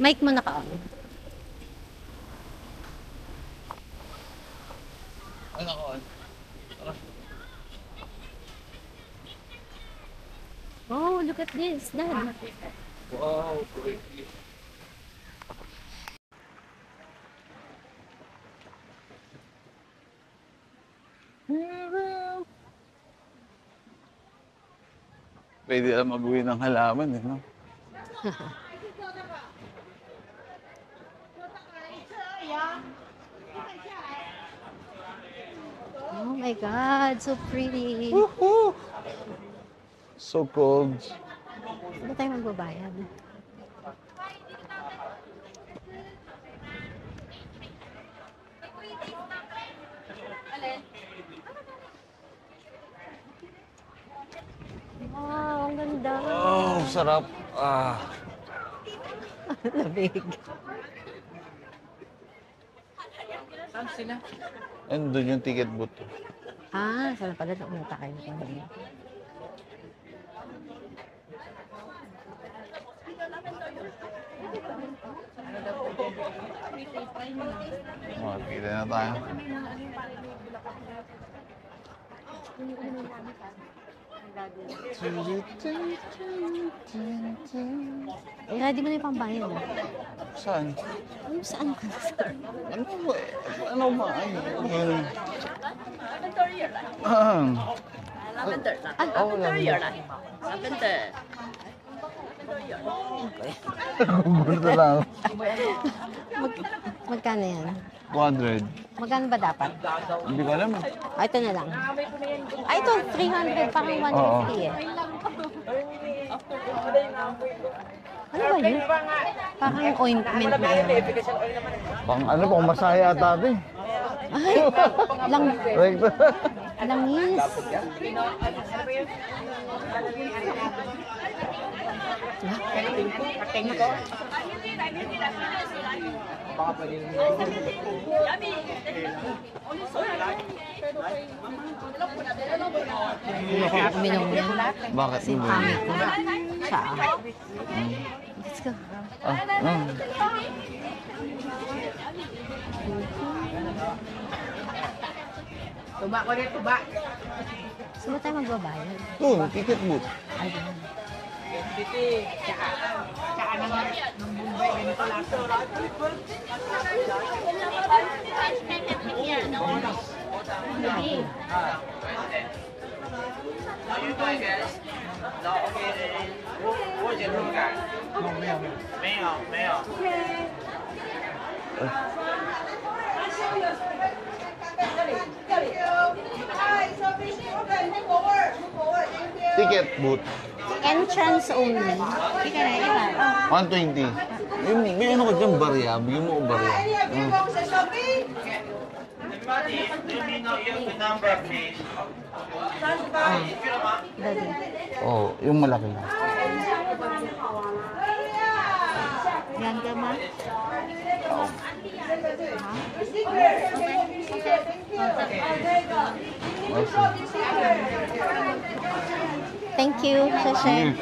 Mic mo naka-on. Ay, naka-on. Oh, look at this, Dad. Wow, pretty. Pwede na mag-uwi ng halaman, eh, no? Oh my God, so pretty. Woohoo! So cold. Saan tayo magbabayad? Wow, ang ganda. Oh, sarap. Ah. Labig. Saan sila? And doon yung ticket booth. Ah, sana pala naunta kayo kanina. Oh, kita na tayo. Ready mo na yung pambayad, ah. Saan? Ano, saan ka na, sir? Ano ba? Ano ba? Ay, ah. Lavender na. Oh, Lavender na. Lavender. Gugulo lang. Magkano yan? 200. Magkano ba dapat? Hindi ko alam. Ah, ito na lang. Ah, ito, 300, parang 150 eh. Ano ba yun? Parang ointment na yun. Pang ano, pang masaya ata ito eh. Ay, Recto. langis. Hindi ako uminom yan. Bakit? Kasi pamit ko. Siya. Let's go. Ah, Tuba ko rin, tuba. Saan ba tayo magbabayad? Doon, ticket booth. Ay, ganun. Dito, tsaka ng Mumbai, ganito lang. Ticket booth. Entrance only. Hindi ka na, iba. 120. May ano ka dyan, barya. Bigyan mo ko barya. Dali. Oh, yung malaki. Yan ka ma? Thank you, Sasha.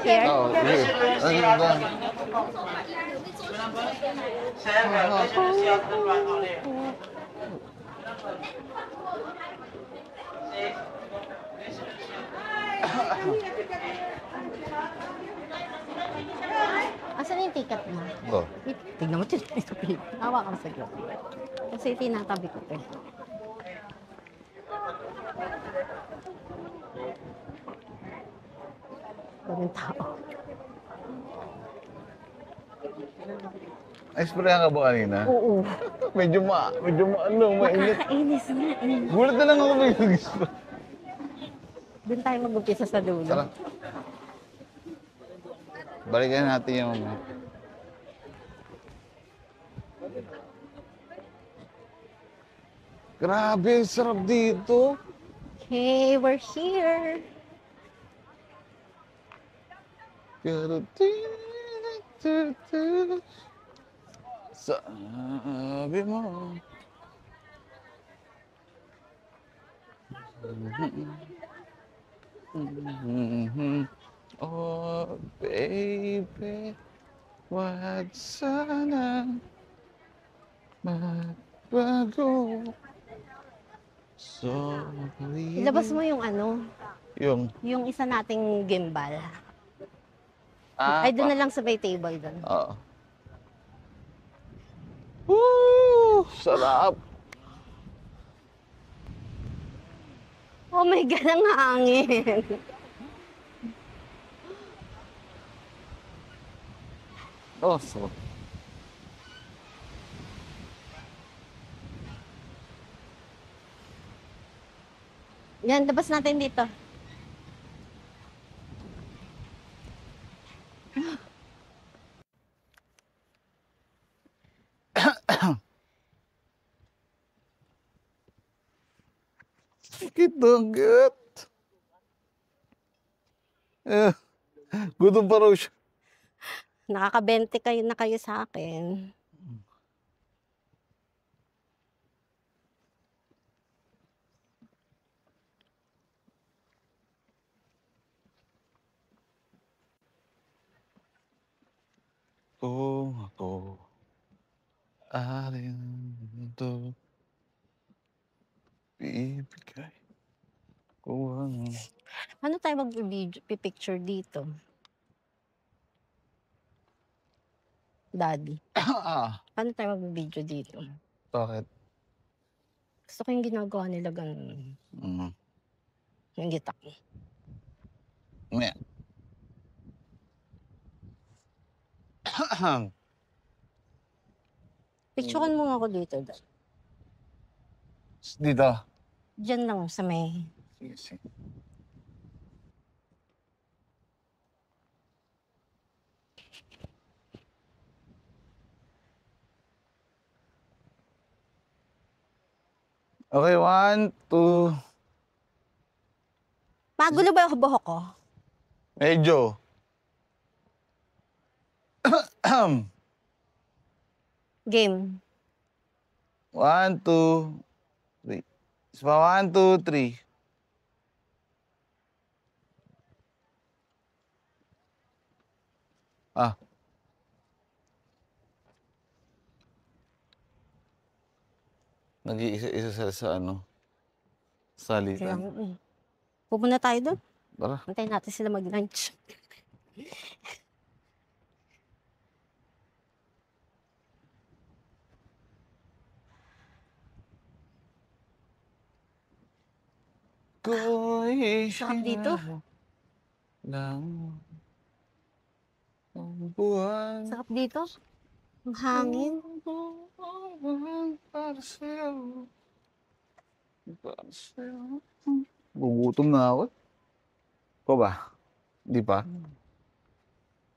Here. Oh, here. Ano ba? Asan yung ticket mo? Oh. Tignan mo, ito. Hawa ka sa glove. Kasi tinatabi ko ito. Daming tao. Ay-sprayan ka ba kanina? Oo. Medyo ano, mainit. Nakakainis na. Gulat na lang ako may nag-spray. Doon tayo mag-umpisa sa dulo. Tara. Balikan natin yung... Grabe, sarap dito. Okay, we're here. Sabi mo. Oh, baby, wag sana magbago. So, Ilabas mo yung yung, yung isa nating gimbal. ah, Ay, doon pa. na lang sa may table doon. Oo. Woo! Sarap! Oh my God, ang hangin. Oh, sarap. Yan, labas natin dito. Kitagat. Eh, gutom pa raw siya. Nakaka-20 kayo na kayo sa akin. Kung ako alin ito ibigay ko ang... Ano tayo mag-video, picture dito? Daddy, paano tayo mag-video dito? Bakit? Gusto ko yung ginagawa nila ganun. Yung gitak. Maya. Picturean mo nga ako dito, Dad. Dito. Diyan lang sa may... Sige, sige. Okay, 1, 2. Magulo ba yung buhok ko? Medyo. Game. 1, 2, 3. Isa pa, 1, 2, 3. Ah. Nag-iisa-isa sa Kaya, salitan. pupunta tayo doon. Tara. Antayin natin sila mag-lunch. Sarap dito. Lang ang buwan. Sarap dito. Ang hangin. Para sa'yo. Para sa'yo. Gugutom na ako. Ikaw ba? Di pa?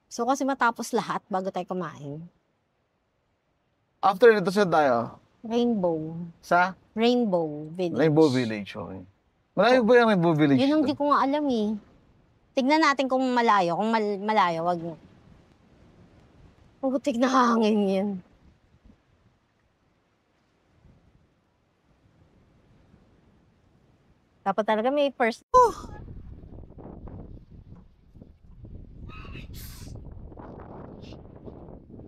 So kasi matapos lahat bago tayo kumain. After nito saan tayo? Rainbow. Sa? Rainbow Village. Rainbow Village, okay. Malayo ba yung Rainbow Village? Yun ang di ko nga alam eh. Tignan natin kung malayo. Kung malayo, wag mo. Putik na hangin yan. Dapat talaga may first.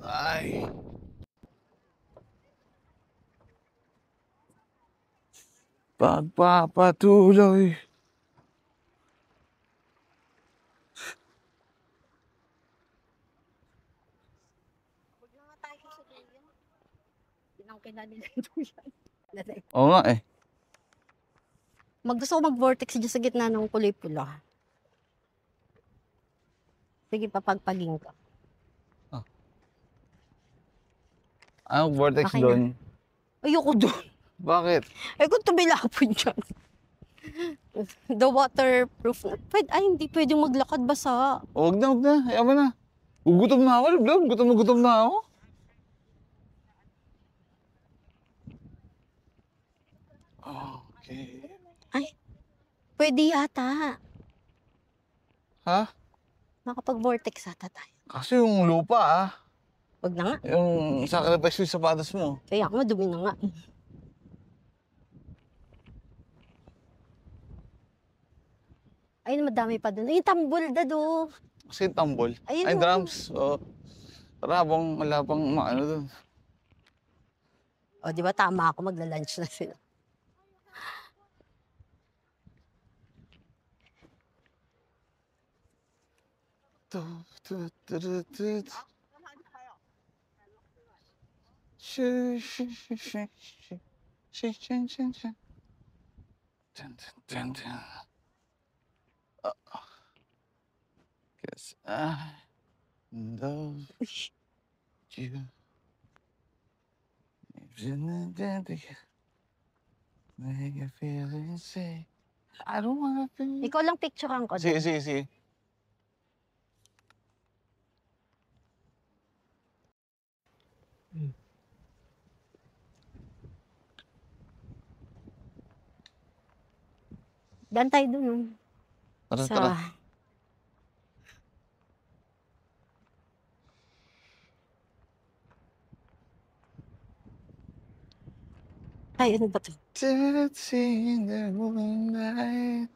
Ay. Pagpapatuloy. Huwag na nga tayo sa duyan. Pinangkila nila yung duyan. Oo nga eh. Gusto ko mag-vortex dyan sa gitna ng kulay pula. Sige, papagpaging ka. Anong vortex Okay na. doon? Ayoko doon. Bakit? Ay, kung tumilapon dyan. The waterproof. Hindi pwedeng maglakad basa. Huwag na, huwag na. Ayaw mo na. Gugutom na ako, Lord. Gutom na ako. Okay. Ay, pwede yata. Ha? Makapag-vortex ata tayo. Kasi yung lupa Wag na nga. yung sacrifice yung sapatos mo. Kaya ako madumi na nga. Ayun, madami pa dun. Ay, tambol, dado. Kasi tambol. Ayun, Ay, oh. drums. Oh. Tara, habang wala pang maano dun. O, di ba tama ako, magla-lunch na sila. Tu, tu, tu, tu, tu. Shi, shi, shi, shi, shi. Shi, shi, shi, shi. Dun, dun, dun, dun. Guess I love you. Make you feel safe. I don't wanna be. Ikaw lang picturean ko. Sige, dun. sige, sige. Daan tayo dun, oh. Tara, Sa... tara. Ay, ano ba to? Dance in the moonlight.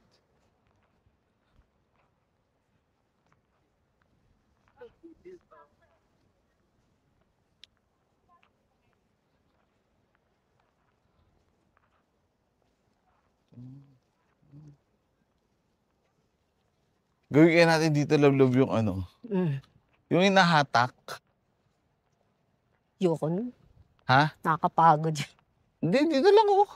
Gawin kaya natin dito love yung ano, Mm. yung hinahatak. Yoko nun. Ha? Nakakapagod yun. Hindi, dito lang oh.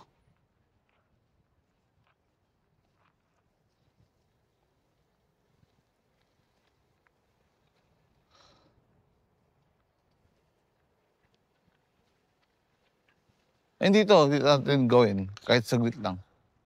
Ay, dito natin gawin. Kahit saglit lang.